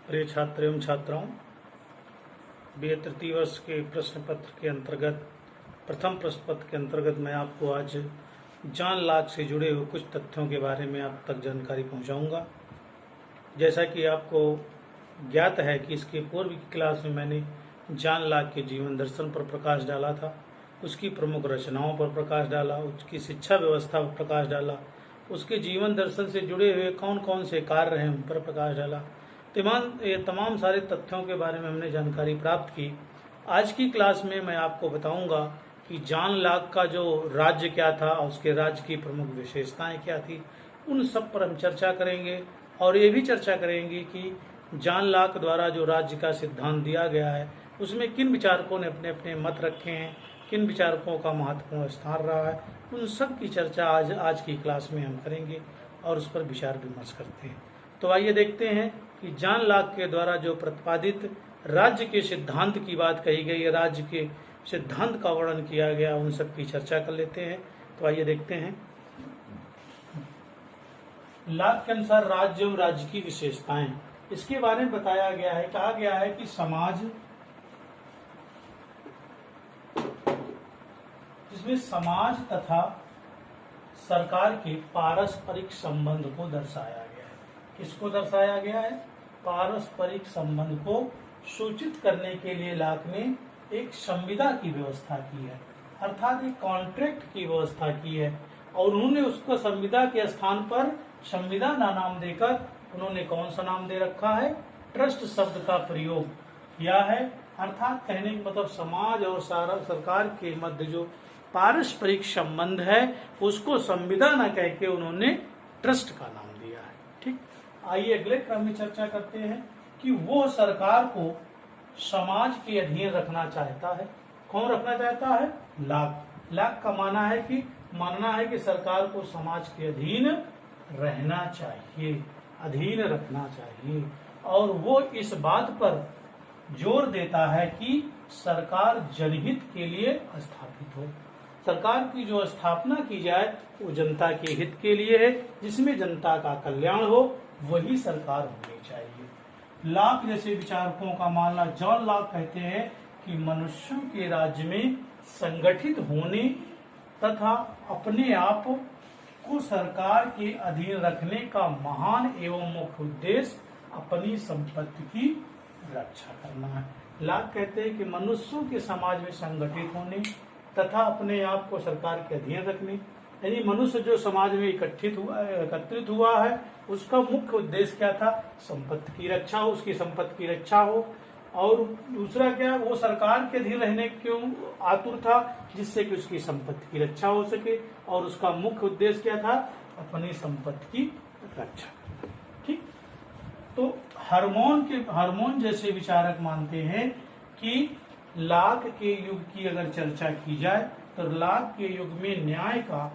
प्रिय छात्र एवं छात्राओं, बी.ए. तृतीय वर्ष के प्रश्न पत्र के अंतर्गत प्रथम प्रश्न पत्र के अंतर्गत मैं आपको आज जॉन लॉक से जुड़े हुए कुछ तथ्यों के बारे में आप तक जानकारी पहुंचाऊंगा। जैसा कि आपको ज्ञात है कि इसके पूर्व की क्लास में मैंने जॉन लॉक के जीवन दर्शन पर प्रकाश डाला था, उसकी प्रमुख रचनाओं पर प्रकाश डाला, उसकी शिक्षा व्यवस्था पर प्रकाश डाला, उसके जीवन दर्शन से जुड़े हुए कौन कौन से कार्य हैं उन पर प्रकाश डाला। ये तमाम सारे तथ्यों के बारे में हमने जानकारी प्राप्त की। आज की क्लास में मैं आपको बताऊंगा कि जॉन लॉक का जो राज्य क्या था, उसके राज्य की प्रमुख विशेषताएं क्या थी, उन सब पर हम चर्चा करेंगे और ये भी चर्चा करेंगे कि जॉन लॉक द्वारा जो राज्य का सिद्धांत दिया गया है उसमें किन विचारकों ने अपने अपने मत रखे हैं, किन विचारकों का महत्वपूर्ण स्थान रहा है, उन सब की चर्चा आज की क्लास में हम करेंगे और उस पर विचार विमर्श करते हैं। तो आइए देखते हैं कि जॉन लॉक के द्वारा जो प्रतिपादित राज्य के सिद्धांत की बात कही गई है, राज्य के सिद्धांत का वर्णन किया गया, उन सब की चर्चा कर लेते हैं। तो आइए देखते हैं। लॉक के अनुसार राज्य और राज्य की विशेषताएं, इसके बारे में बताया गया है, कहा गया है कि समाज जिसमें समाज तथा सरकार के पारस्परिक संबंध को दर्शाया गया है। किसको दर्शाया गया है? पारस्परिक संबंध को सूचित करने के लिए लॉक ने एक संविदा की व्यवस्था की है, अर्थात एक कॉन्ट्रैक्ट की व्यवस्था की है और उन्होंने उसको संविदा के स्थान पर संविदा नाम देकर उन्होंने कौन सा नाम दे रखा है? ट्रस्ट शब्द का प्रयोग किया है। अर्थात कहने का मतलब समाज और सरकार के मध्य जो पारस्परिक संबंध है उसको संविदा न कह के उन्होंने ट्रस्ट का नाम दिया है। ठीक, आइए अगले क्रम में चर्चा करते हैं कि वो सरकार को समाज के अधीन रखना चाहता है। कौन रखना चाहता है? लॉक। लॉक का मानना है कि सरकार को समाज के अधीन रहना चाहिए, अधीन रखना चाहिए और वो इस बात पर जोर देता है कि सरकार जनहित के लिए स्थापित हो। सरकार की जो स्थापना की जाए वो जनता के हित के लिए है, जिसमें जनता का कल्याण हो, वही सरकार होनी चाहिए। लॉक जैसे विचारकों का मानना, जॉन लॉक कहते हैं कि मनुष्यों के राज्य में संगठित होने तथा अपने आप को सरकार के अधीन रखने का महान एवं मुख्य उद्देश्य अपनी संपत्ति की रक्षा करना है। लॉक कहते हैं कि मनुष्यों के समाज में संगठित होने तथा अपने आप को सरकार के अधीन रखने, यानी मनुष्य जो समाज में एकत्रित हुआ है उसका मुख्य उद्देश्य क्या था? संपत्ति की रक्षा हो, उसकी संपत्ति की रक्षा हो। और दूसरा क्या, वो सरकार के अधीन रहने क्यों आतुर था? जिससे कि उसकी संपत्ति की रक्षा हो सके और उसका मुख्य उद्देश्य क्या था? अपनी संपत्ति की रक्षा। ठीक, तो हार्मोन जैसे विचारक मानते हैं कि लॉक के युग की अगर चर्चा की जाए तो लॉक के युग में न्याय का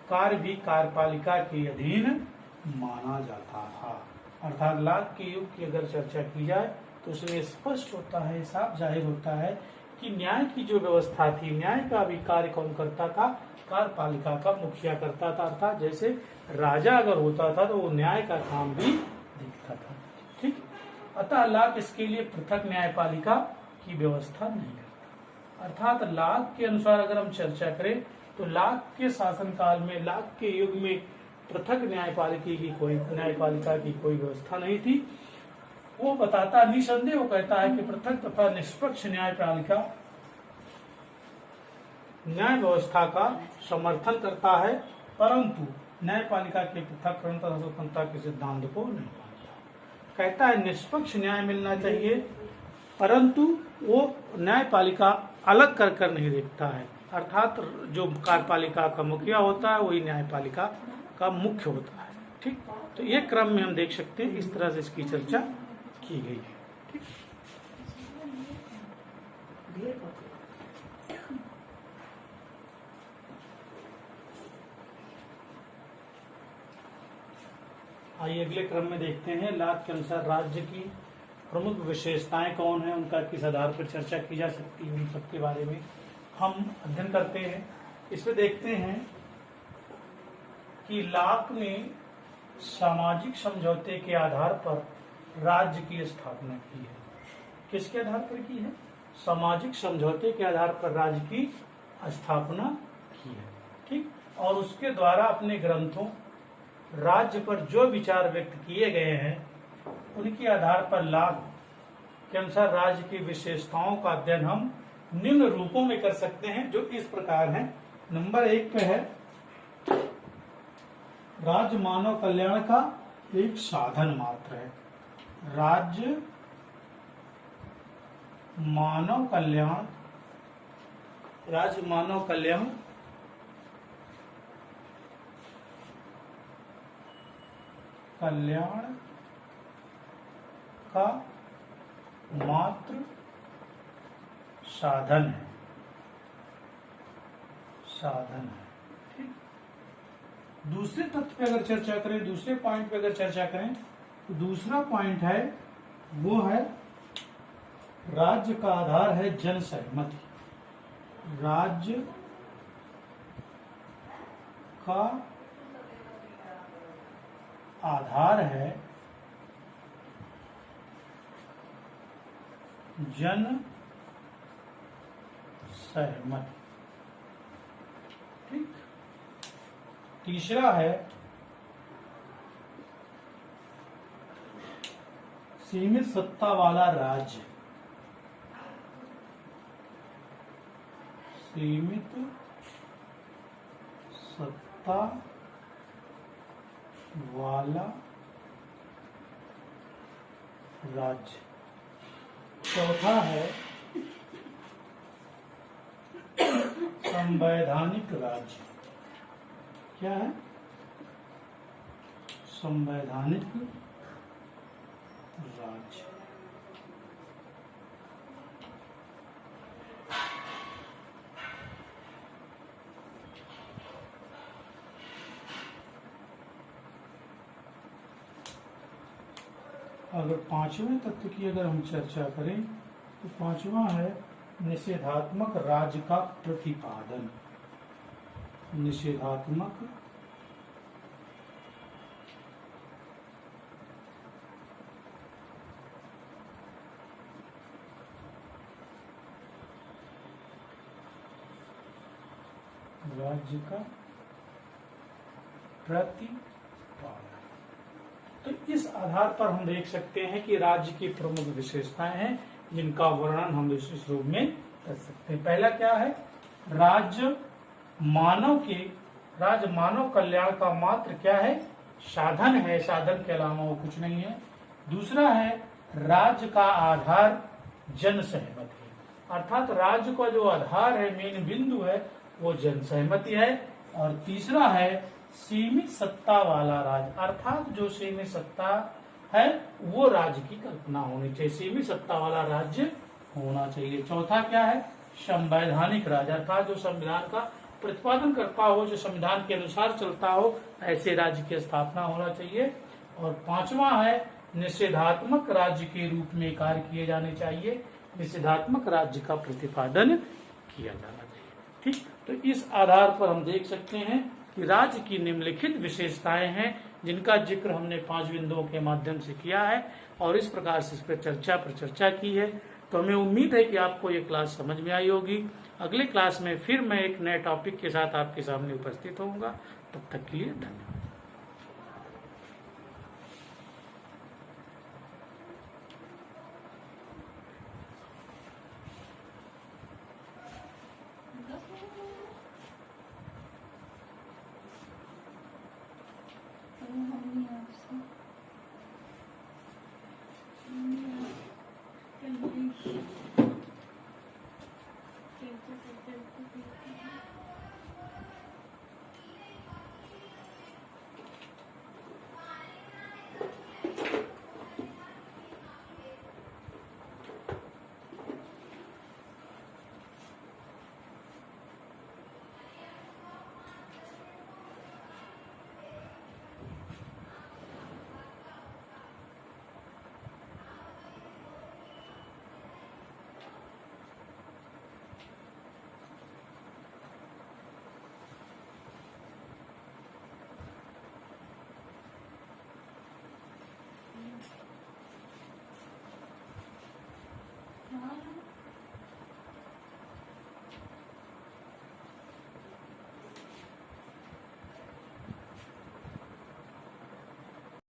कार्य भी कार्यपालिका के अधीन माना जाता था। अर्थात लॉक के युग की अगर चर्चा की जाए तो उसमें स्पष्ट होता है, साफ जाहिर होता है कि न्याय की जो व्यवस्था थी, न्याय का भी कार्य कौन करता था? कार्यपालिका का मुखिया करता था। अर्थात जैसे राजा अगर होता था तो वो न्याय का काम भी देखता था। ठीक, अतः लॉक इसके लिए पृथक न्यायपालिका की व्यवस्था नहीं करता। अर्थात लॉक के अनुसार अगर हम चर्चा करें तो लॉक के शासनकाल में, लॉक के युग में पृथक न्यायपालिका की कोई व्यवस्था नहीं थी। वो बताता, निसंदेह वो कहता है कि पृथक तथा निष्पक्ष न्यायपालिका न्याय व्यवस्था का समर्थन करता है, परंतु न्यायपालिका के पृथककरण तथा स्वतंत्रता के सिद्धांत को नहीं मानता। कहता है निष्पक्ष न्याय मिलना चाहिए, परंतु वो न्यायपालिका अलग कर नहीं देखता है। अर्थात जो कार्यपालिका का मुखिया होता है वही न्यायपालिका का मुख्य होता है। ठीक, तो ये क्रम में हम देख सकते हैं, इस तरह से इसकी चर्चा की गई है। ठीक, आइए अगले क्रम में देखते हैं। लॉक के अनुसार राज्य की प्रमुख विशेषताएं कौन है, उनका किस आधार पर चर्चा की जा सकती है, उन सबके बारे में हम अध्ययन करते हैं। इसमें देखते हैं कि लॉक ने सामाजिक समझौते के आधार पर राज्य की स्थापना की है। किसके आधार पर की है? सामाजिक समझौते के आधार पर राज्य की स्थापना की है। ठीक, और उसके द्वारा अपने ग्रंथों राज्य पर जो विचार व्यक्त किए गए हैं उनके आधार पर लाभ के अनुसार राज्य की विशेषताओं का अध्ययन हम निम्न रूपों में कर सकते हैं, जो इस प्रकार हैं। नंबर 1 पे है, राज्य मानव कल्याण का एक साधन मात्र है। राज्य मानव कल्याण, राज्य मानव कल्याण का मात्र साधन है, ठीक। दूसरे तथ्य पे अगर चर्चा करें, दूसरे पॉइंट पे अगर चर्चा करें, तो दूसरा पॉइंट है वो है राज्य का आधार है जन सहमति। राज्य का आधार है जन सहमति, ठीक। तीसरा है सीमित सत्ता वाला राज्य। सीमित सत्ता वाला राज्य। चौथा है संवैधानिक राज्य। क्या है? संवैधानिक राज्य। अगर पांचवें तत्व की अगर हम चर्चा करें तो पांचवा है निषेधात्मक राज्य का प्रतिपादन। निषेधात्मक राज्य का प्रतिपादन। तो इस आधार पर हम देख सकते हैं कि राज्य की प्रमुख विशेषताएं हैं जिनका वर्णन हम इस रूप में कर सकते हैं। पहला क्या है? राज्य मानव कल्याण का मात्र क्या है? साधन है, साधन के अलावा वो कुछ नहीं है। दूसरा है राज्य का आधार जन सहमति, अर्थात राज्य का जो आधार है, मेन बिंदु है, वो जन सहमति है। और तीसरा है सीमित सत्ता वाला राज्य, अर्थात जो सीमित सत्ता है वो राज्य की कल्पना होनी चाहिए, सीमित सत्ता वाला राज्य होना चाहिए। चौथा क्या है? संवैधानिक राज्य, अर्थात जो संविधान का प्रतिपादन करता हो, जो संविधान के अनुसार चलता हो, ऐसे राज्य की स्थापना होना चाहिए। और पांचवा है निषेधात्मक राज्य के रूप में कार्य किए जाने चाहिए, निषेधात्मक राज्य का प्रतिपादन किया जाना चाहिए, ठीक। तो इस आधार पर हम देख सकते हैं कि राज्य की निम्नलिखित विशेषताएं हैं जिनका जिक्र हमने 5 बिंदुओं के माध्यम से किया है और इस प्रकार से इस पर चर्चा की है। तो हमें उम्मीद है कि आपको ये क्लास समझ में आई होगी। अगले क्लास में फिर मैं एक नए टॉपिक के साथ आपके सामने उपस्थित होऊंगा। तब तक के लिए धन्यवाद।